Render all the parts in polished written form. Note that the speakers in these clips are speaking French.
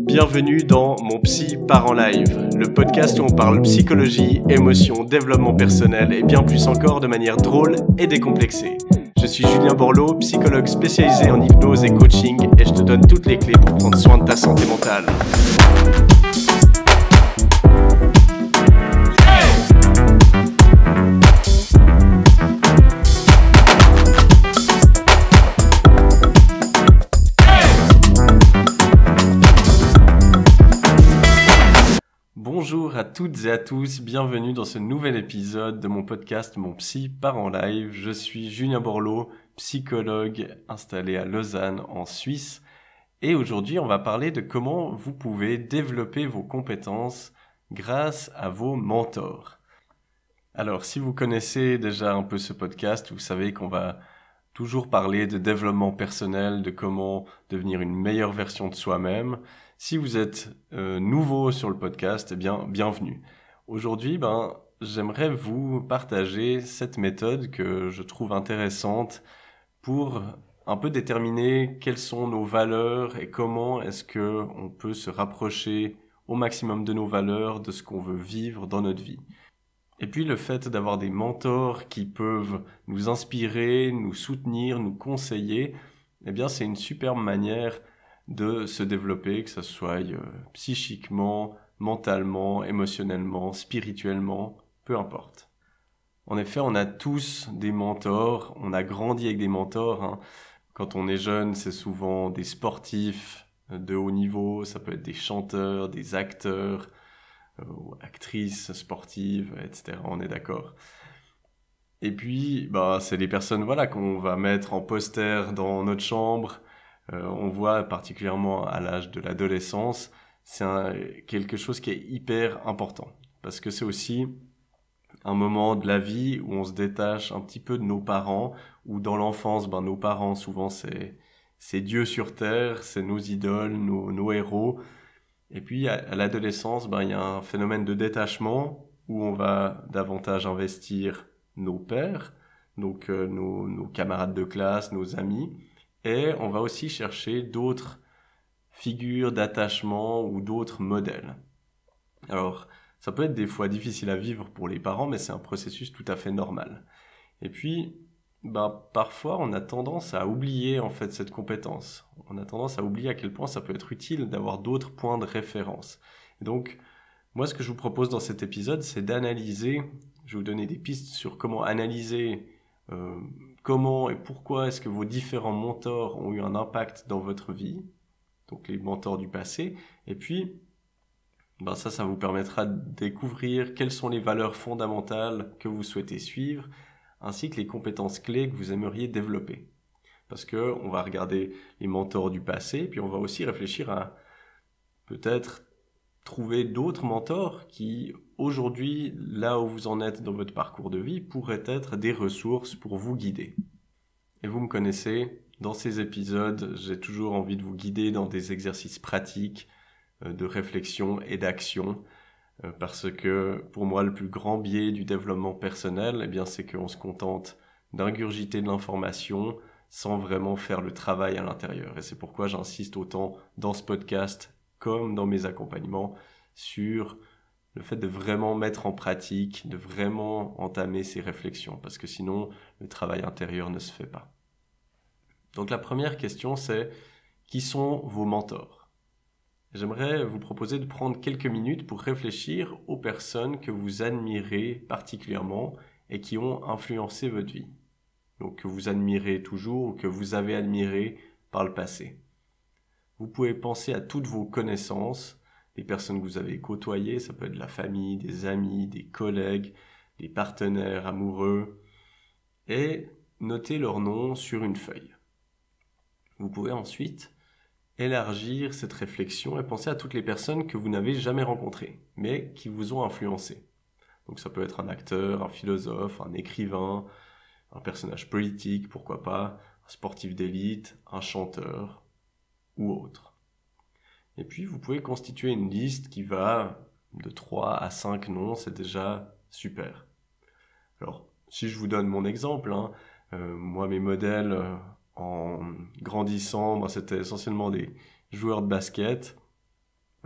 Bienvenue dans Mon Psy part en live, le podcast où on parle psychologie, émotion, développement personnel et bien plus encore de manière drôle et décomplexée. Je suis Julien Borloo, psychologue spécialisé en hypnose et coaching et je te donne toutes les clés pour prendre soin de ta santé mentale. Bonjour à toutes et à tous, bienvenue dans ce nouvel épisode de mon podcast Mon Psy part en live. Je suis Julien Borloo, psychologue installé à Lausanne en Suisse. Et aujourd'hui, on va parler de comment vous pouvez développer vos compétences grâce à vos mentors. Alors, si vous connaissez déjà un peu ce podcast, vous savez qu'on va toujours parler de développement personnel, de comment devenir une meilleure version de soi-même. Si vous êtes nouveau sur le podcast, eh bien, bienvenue. Aujourd'hui, j'aimerais vous partager cette méthode que je trouve intéressante pour un peu déterminer quelles sont nos valeurs et comment est-ce que on peut se rapprocher au maximum de nos valeurs, de ce qu'on veut vivre dans notre vie. Et puis le fait d'avoir des mentors qui peuvent nous inspirer, nous soutenir, nous conseiller, eh bien c'est une superbe manière de se développer, que ce soit psychiquement, mentalement, émotionnellement, spirituellement, peu importe. En effet, on a tous des mentors, on a grandi avec des mentors. Quand on est jeune, c'est souvent des sportifs de haut niveau, ça peut être des chanteurs, des acteurs, actrices sportives, etc. On est d'accord. Et puis, c'est des personnes qu'on va mettre en poster dans notre chambre. On voit particulièrement à l'âge de l'adolescence, c'est quelque chose qui est hyper important. Parce que c'est aussi un moment de la vie où on se détache un petit peu de nos parents, où dans l'enfance, nos parents, souvent, c'est Dieu sur terre, c'est nos idoles, nos héros. Et puis, à l'adolescence, il y a un phénomène de détachement où on va davantage investir nos pairs, donc nos camarades de classe, nos amis, et on va aussi chercher d'autres figures d'attachement ou d'autres modèles. Alors, ça peut être des fois difficile à vivre pour les parents, mais c'est un processus tout à fait normal. Et puis, parfois, on a tendance à oublier en fait cette compétence. On a tendance à oublier à quel point ça peut être utile d'avoir d'autres points de référence. Et donc, moi, ce que je vous propose dans cet épisode, c'est d'analyser. Je vais vous donner des pistes sur comment analyser comment et pourquoi est-ce que vos différents mentors ont eu un impact dans votre vie, donc les mentors du passé, et puis ça vous permettra de découvrir quelles sont les valeurs fondamentales que vous souhaitez suivre, ainsi que les compétences clés que vous aimeriez développer. Parce que on va regarder les mentors du passé, puis on va aussi réfléchir à peut-être trouver d'autres mentors qui, aujourd'hui, là où vous en êtes dans votre parcours de vie, pourraient être des ressources pour vous guider. Et vous me connaissez, dans ces épisodes, j'ai toujours envie de vous guider dans des exercices pratiques de réflexion et d'action, parce que pour moi, le plus grand biais du développement personnel, c'est qu'on se contente d'ingurgiter de l'information sans vraiment faire le travail à l'intérieur. Et c'est pourquoi j'insiste autant dans ce podcast comme dans mes accompagnements, sur le fait de vraiment mettre en pratique, de vraiment entamer ces réflexions, parce que sinon, le travail intérieur ne se fait pas. Donc la première question, c'est qui sont vos mentors ? J'aimerais vous proposer de prendre quelques minutes pour réfléchir aux personnes que vous admirez particulièrement et qui ont influencé votre vie. Donc que vous admirez toujours ou que vous avez admiré par le passé. Vous pouvez penser à toutes vos connaissances, les personnes que vous avez côtoyées, ça peut être de la famille, des amis, des collègues, des partenaires amoureux, et noter leurs noms sur une feuille. Vous pouvez ensuite élargir cette réflexion et penser à toutes les personnes que vous n'avez jamais rencontrées, mais qui vous ont influencé. Donc ça peut être un acteur, un philosophe, un écrivain, un personnage politique, pourquoi pas, un sportif d'élite, un chanteur, ou autre. Et puis, vous pouvez constituer une liste qui va de 3 à 5 noms, c'est déjà super. Alors, si je vous donne mon exemple, moi, mes modèles, en grandissant, c'était essentiellement des joueurs de basket.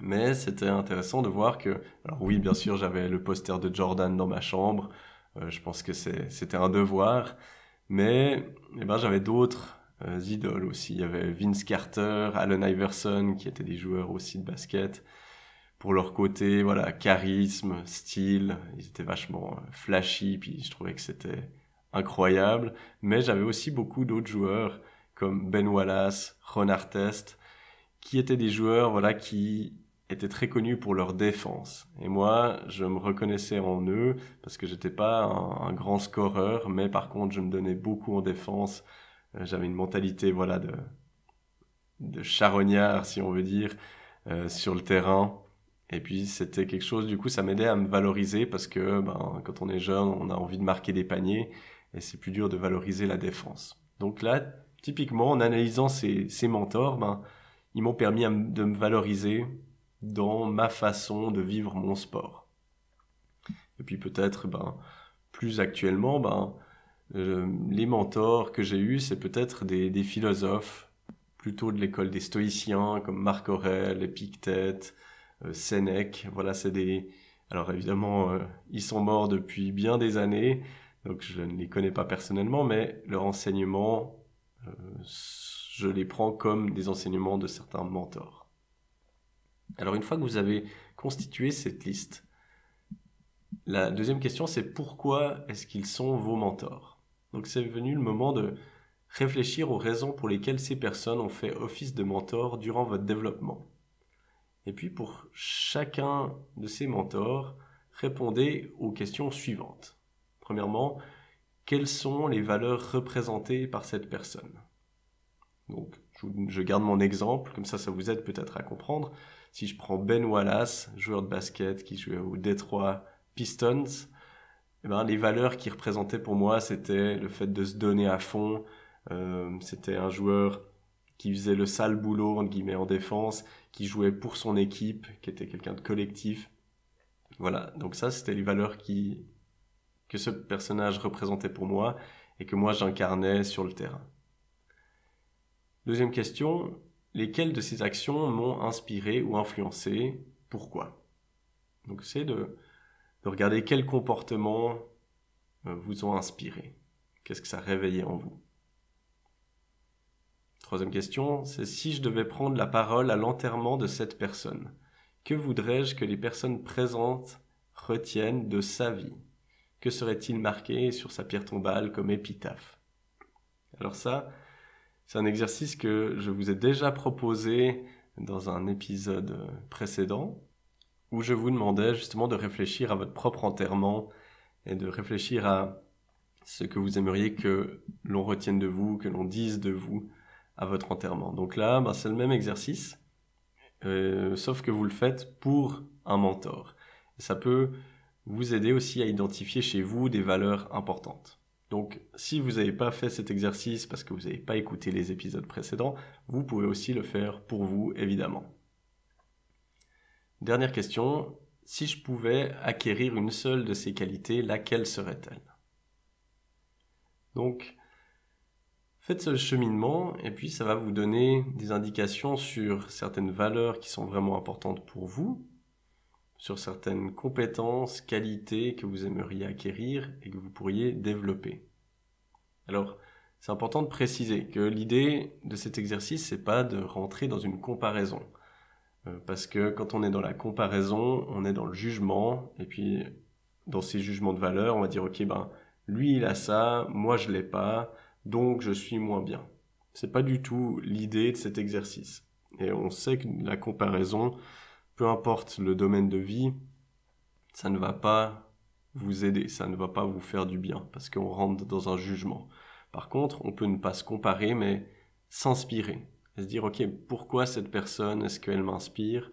Mais c'était intéressant de voir que, alors oui, bien sûr, j'avais le poster de Jordan dans ma chambre. Je pense que c'était un devoir. Mais eh ben, j'avais d'autres idoles aussi. Il y avait Vince Carter, Allen Iverson, qui étaient des joueurs aussi de basket. Pour leur côté, voilà, charisme, style, ils étaient vachement flashy, puis je trouvais que c'était incroyable. Mais j'avais aussi beaucoup d'autres joueurs, comme Ben Wallace, Ron Artest, qui étaient des joueurs, voilà, qui étaient très connus pour leur défense. Et moi, je me reconnaissais en eux, parce que j'étais pas un grand scoreur, mais par contre, je me donnais beaucoup en défense. J'avais une mentalité, voilà, de charognard, si on veut dire, sur le terrain. Et puis c'était quelque chose, du coup, ça m'aidait à me valoriser parce que quand on est jeune, on a envie de marquer des paniers et c'est plus dur de valoriser la défense. Donc là, typiquement, en analysant ces mentors, ils m'ont permis de me valoriser dans ma façon de vivre mon sport. Et puis peut-être, plus actuellement, les mentors que j'ai eus, c'est peut-être des philosophes, plutôt de l'école des stoïciens, comme Marc Aurèle, Épictète, Sénèque. Voilà, c'est des... Alors évidemment, ils sont morts depuis bien des années, donc je ne les connais pas personnellement, mais leur enseignement, euh, je les prends comme des enseignements de certains mentors. Alors une fois que vous avez constitué cette liste, la deuxième question, c'est pourquoi est-ce qu'ils sont vos mentors? Donc c'est venu le moment de réfléchir aux raisons pour lesquelles ces personnes ont fait office de mentor durant votre développement. Et puis pour chacun de ces mentors, répondez aux questions suivantes. Premièrement, quelles sont les valeurs représentées par cette personne? Donc je garde mon exemple, comme ça vous aide peut-être à comprendre. Si je prends Ben Wallace, joueur de basket qui jouait au Detroit Pistons, les valeurs qu'il représentait pour moi, c'était le fait de se donner à fond. C'était un joueur qui faisait le sale boulot, entre guillemets, en défense, qui jouait pour son équipe, qui était quelqu'un de collectif. Voilà, donc ça, c'était les valeurs que ce personnage représentait pour moi et que moi, j'incarnais sur le terrain. Deuxième question, lesquelles de ces actions m'ont inspiré ou influencé? Pourquoi? Donc, essayez de regarder quels comportements vous ont inspiré. Qu'est-ce que ça réveillait en vous? Troisième question, c'est si je devais prendre la parole à l'enterrement de cette personne, que voudrais-je que les personnes présentes retiennent de sa vie? Que serait-il marqué sur sa pierre tombale comme épitaphe? Alors ça, c'est un exercice que je vous ai déjà proposé dans un épisode précédent, où je vous demandais justement de réfléchir à votre propre enterrement et de réfléchir à ce que vous aimeriez que l'on retienne de vous, que l'on dise de vous à votre enterrement. Donc là, c'est le même exercice, sauf que vous le faites pour un mentor. Et ça peut vous aider aussi à identifier chez vous des valeurs importantes. Donc, si vous n'avez pas fait cet exercice parce que vous n'avez pas écouté les épisodes précédents, vous pouvez aussi le faire pour vous, évidemment. Dernière question, si je pouvais acquérir une seule de ces qualités, laquelle serait-elle? Donc, faites ce cheminement et puis ça va vous donner des indications sur certaines valeurs qui sont vraiment importantes pour vous, sur certaines compétences, qualités que vous aimeriez acquérir et que vous pourriez développer. Alors, c'est important de préciser que l'idée de cet exercice, c'est pas de rentrer dans une comparaison. Parce que quand on est dans la comparaison, on est dans le jugement, et puis dans ces jugements de valeur, on va dire, ok, lui il a ça, moi je l'ai pas, donc je suis moins bien. C'est pas du tout l'idée de cet exercice. Et on sait que la comparaison, peu importe le domaine de vie, ça ne va pas vous aider, ça ne va pas vous faire du bien, parce qu'on rentre dans un jugement. Par contre, on peut ne pas se comparer, mais s'inspirer. Et se dire, ok, pourquoi cette personne, est-ce qu'elle m'inspire?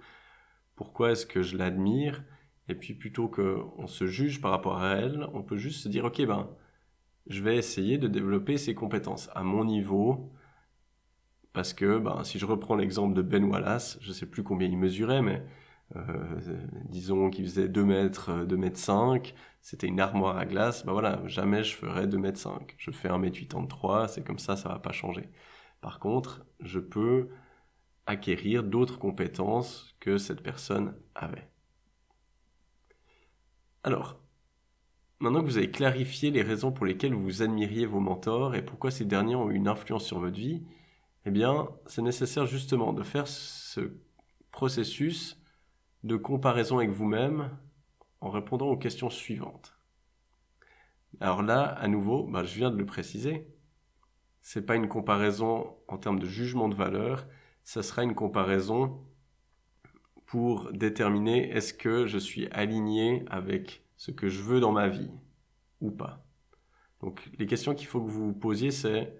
Pourquoi est-ce que je l'admire? Et puis plutôt qu'on se juge par rapport à elle, on peut juste se dire, ok, je vais essayer de développer ces compétences à mon niveau, parce que si je reprends l'exemple de Ben Wallace, je sais plus combien il mesurait, mais disons qu'il faisait 2 mètres, 2 mètres 5, c'était une armoire à glace, voilà, jamais je ferais 2 mètres 5. Je fais 1 mètre 83, c'est comme ça va pas changer. Par contre, je peux acquérir d'autres compétences que cette personne avait. Alors, maintenant que vous avez clarifié les raisons pour lesquelles vous admiriez vos mentors et pourquoi ces derniers ont eu une influence sur votre vie, eh bien, c'est nécessaire justement de faire ce processus de comparaison avec vous-même en répondant aux questions suivantes. Alors là, à nouveau, je viens de le préciser, c'est pas une comparaison en termes de jugement de valeur, ça sera une comparaison pour déterminer est-ce que je suis aligné avec ce que je veux dans ma vie ou pas. Donc les questions qu'il faut que vous vous posiez, c'est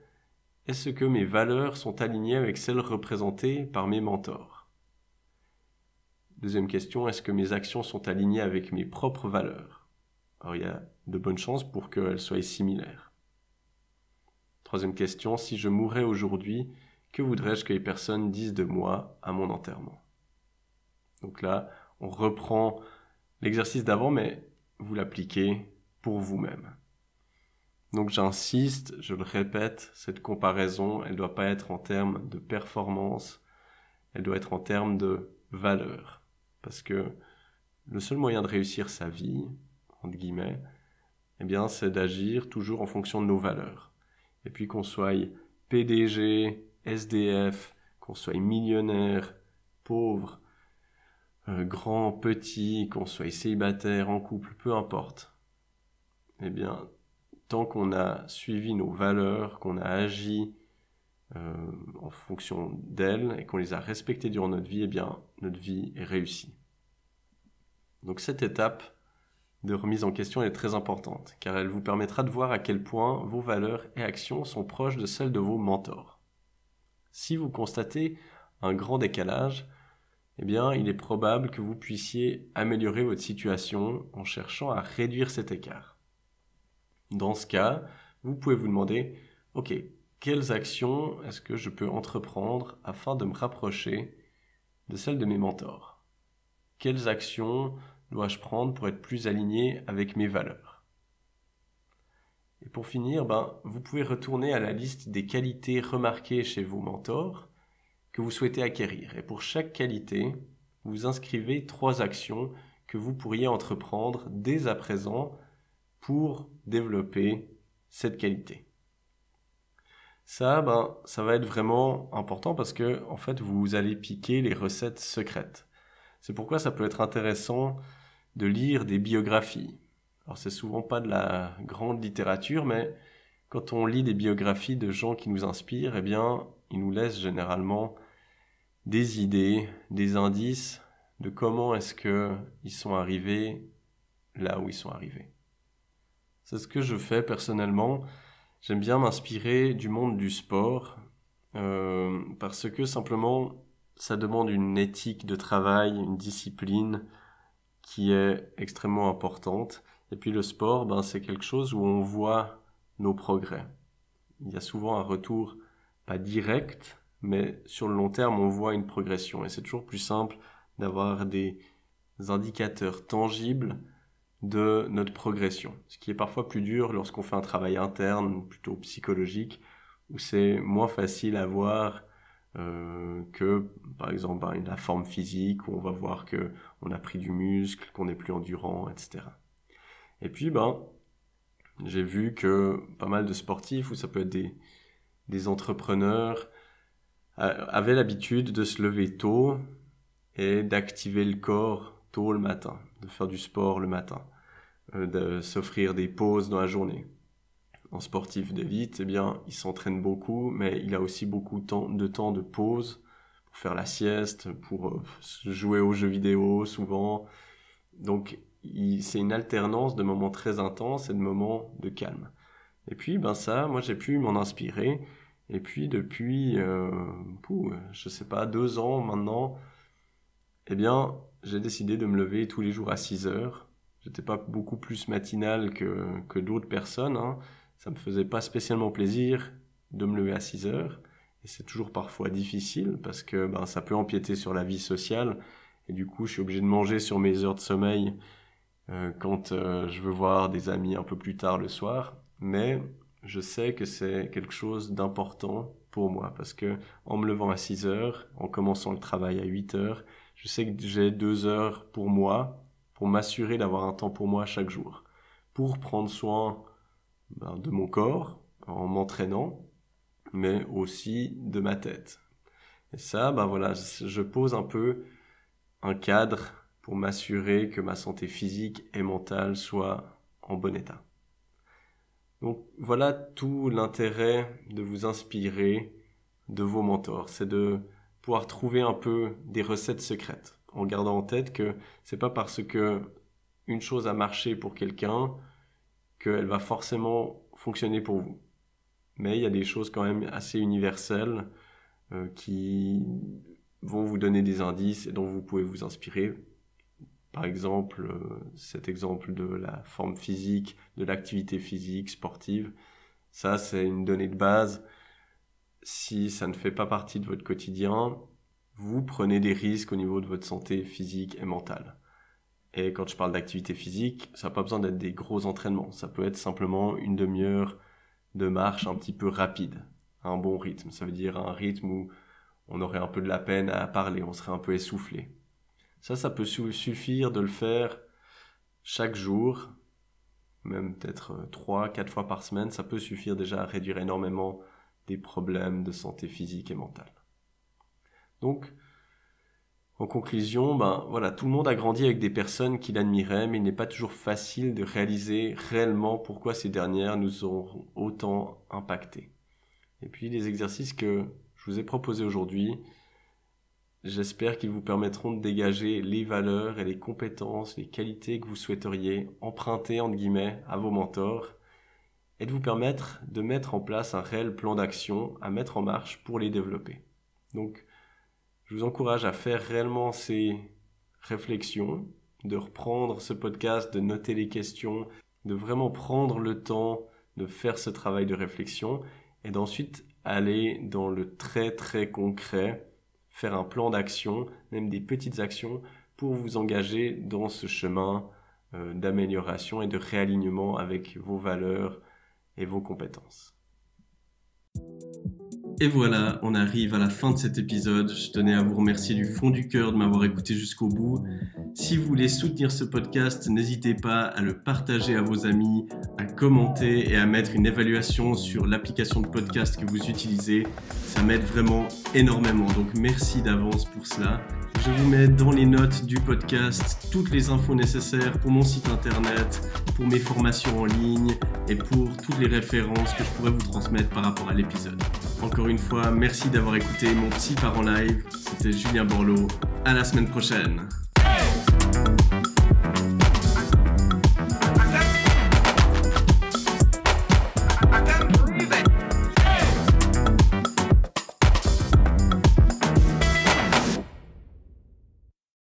est-ce que mes valeurs sont alignées avec celles représentées par mes mentors? Deuxième question, est-ce que mes actions sont alignées avec mes propres valeurs? Alors il y a de bonnes chances pour qu'elles soient similaires. Troisième question, si je mourais aujourd'hui, que voudrais-je que les personnes disent de moi à mon enterrement? Donc là, on reprend l'exercice d'avant, mais vous l'appliquez pour vous-même. Donc j'insiste, je le répète, cette comparaison, elle ne doit pas être en termes de performance, elle doit être en termes de valeur. Parce que le seul moyen de réussir sa vie, entre guillemets, eh bien, c'est d'agir toujours en fonction de nos valeurs. Et puis qu'on soit PDG, SDF, qu'on soit millionnaire, pauvre, grand, petit, qu'on soit célibataire, en couple, peu importe. Eh bien, tant qu'on a suivi nos valeurs, qu'on a agi en fonction d'elles et qu'on les a respectées durant notre vie, eh bien, notre vie est réussie. Donc cette étape de remise en question est très importante, car elle vous permettra de voir à quel point vos valeurs et actions sont proches de celles de vos mentors. Si vous constatez un grand décalage, eh bien, il est probable que vous puissiez améliorer votre situation en cherchant à réduire cet écart. Dans ce cas, vous pouvez vous demander, ok, quelles actions est-ce que je peux entreprendre afin de me rapprocher de celles de mes mentors? Quelles actions dois-je prendre pour être plus aligné avec mes valeurs? Et pour finir, vous pouvez retourner à la liste des qualités remarquées chez vos mentors que vous souhaitez acquérir. Et pour chaque qualité, vous inscrivez 3 actions que vous pourriez entreprendre dès à présent pour développer cette qualité. Ça va être vraiment important parce que, en fait, vous allez piquer les recettes secrètes. C'est pourquoi ça peut être intéressant de lire des biographies. Alors, c'est souvent pas de la grande littérature, mais quand on lit des biographies de gens qui nous inspirent, eh bien, ils nous laissent généralement des idées, des indices de comment est-ce qu'ils sont arrivés là où ils sont arrivés. C'est ce que je fais personnellement. J'aime bien m'inspirer du monde du sport parce que simplement ça demande une éthique de travail, une discipline qui est extrêmement importante. Et puis le sport, c'est quelque chose où on voit nos progrès. Il y a souvent un retour, pas direct, mais sur le long terme, on voit une progression. Et c'est toujours plus simple d'avoir des indicateurs tangibles de notre progression. Ce qui est parfois plus dur lorsqu'on fait un travail interne, plutôt psychologique, où c'est moins facile à voir que, par exemple, la forme physique, où on va voir que on a pris du muscle, qu'on n'est plus endurant, etc. Et puis, j'ai vu que pas mal de sportifs, ou ça peut être des entrepreneurs, avaient l'habitude de se lever tôt et d'activer le corps tôt le matin, de faire du sport le matin, de s'offrir des pauses dans la journée. En sportif d'élite, il s'entraîne beaucoup, mais il a aussi beaucoup de temps de pause pour faire la sieste, pour jouer aux jeux vidéo souvent. Donc, c'est une alternance de moments très intenses et de moments de calme. Et puis, moi, j'ai pu m'en inspirer. Et puis, depuis, 2 ans maintenant, j'ai décidé de me lever tous les jours à 6 heures. J'étais pas beaucoup plus matinal que d'autres personnes, hein. Ça me faisait pas spécialement plaisir de me lever à 6 heures. Et c'est toujours parfois difficile parce que ça peut empiéter sur la vie sociale. Et du coup, je suis obligé de manger sur mes heures de sommeil quand je veux voir des amis un peu plus tard le soir. Mais je sais que c'est quelque chose d'important pour moi parce que en me levant à 6 heures, en commençant le travail à 8 heures, je sais que j'ai 2 heures pour moi, pour m'assurer d'avoir un temps pour moi chaque jour, pour prendre soin de mon corps en m'entraînant, mais aussi de ma tête. Et ça, voilà, je pose un peu un cadre pour m'assurer que ma santé physique et mentale soit en bon état. Donc voilà tout l'intérêt de vous inspirer de vos mentors, c'est de pouvoir trouver un peu des recettes secrètes, en gardant en tête que c'est pas parce que une chose a marché pour quelqu'un qu'elle va forcément fonctionner pour vous. Mais il y a des choses quand même assez universelles qui vont vous donner des indices et dont vous pouvez vous inspirer. Par exemple, cet exemple de la forme physique, de l'activité physique, sportive, ça c'est une donnée de base. Si ça ne fait pas partie de votre quotidien, vous prenez des risques au niveau de votre santé physique et mentale. Et quand je parle d'activité physique, ça n'a pas besoin d'être des gros entraînements. Ça peut être simplement une demi-heure de marche un petit peu rapide, un bon rythme. Ça veut dire un rythme où on aurait un peu de la peine à parler, on serait un peu essoufflé. Ça peut suffire de le faire chaque jour, même peut-être 3-4 fois par semaine. Ça peut suffire déjà à réduire énormément des problèmes de santé physique et mentale. Donc, en conclusion, voilà, tout le monde a grandi avec des personnes qui l'admiraient, mais il n'est pas toujours facile de réaliser réellement pourquoi ces dernières nous ont autant impactés. Et puis les exercices que je vous ai proposés aujourd'hui, j'espère qu'ils vous permettront de dégager les valeurs et les compétences, les qualités que vous souhaiteriez emprunter, entre guillemets, à vos mentors, et de vous permettre de mettre en place un réel plan d'action à mettre en marche pour les développer. Donc, je vous encourage à faire réellement ces réflexions, de reprendre ce podcast, de noter les questions, de vraiment prendre le temps de faire ce travail de réflexion et d'ensuite aller dans le très très concret, faire un plan d'action, même des petites actions pour vous engager dans ce chemin d'amélioration et de réalignement avec vos valeurs et vos compétences. Et voilà, on arrive à la fin de cet épisode. Je tenais à vous remercier du fond du cœur de m'avoir écouté jusqu'au bout. Si vous voulez soutenir ce podcast, n'hésitez pas à le partager à vos amis, à commenter et à mettre une évaluation sur l'application de podcast que vous utilisez. Ça m'aide vraiment énormément, donc merci d'avance pour cela. Je vous mets dans les notes du podcast toutes les infos nécessaires pour mon site internet, pour mes formations en ligne et pour toutes les références que je pourrais vous transmettre par rapport à l'épisode. Encore une fois, merci d'avoir écouté mon Psy part en live. C'était Julien Borloo. À la semaine prochaine.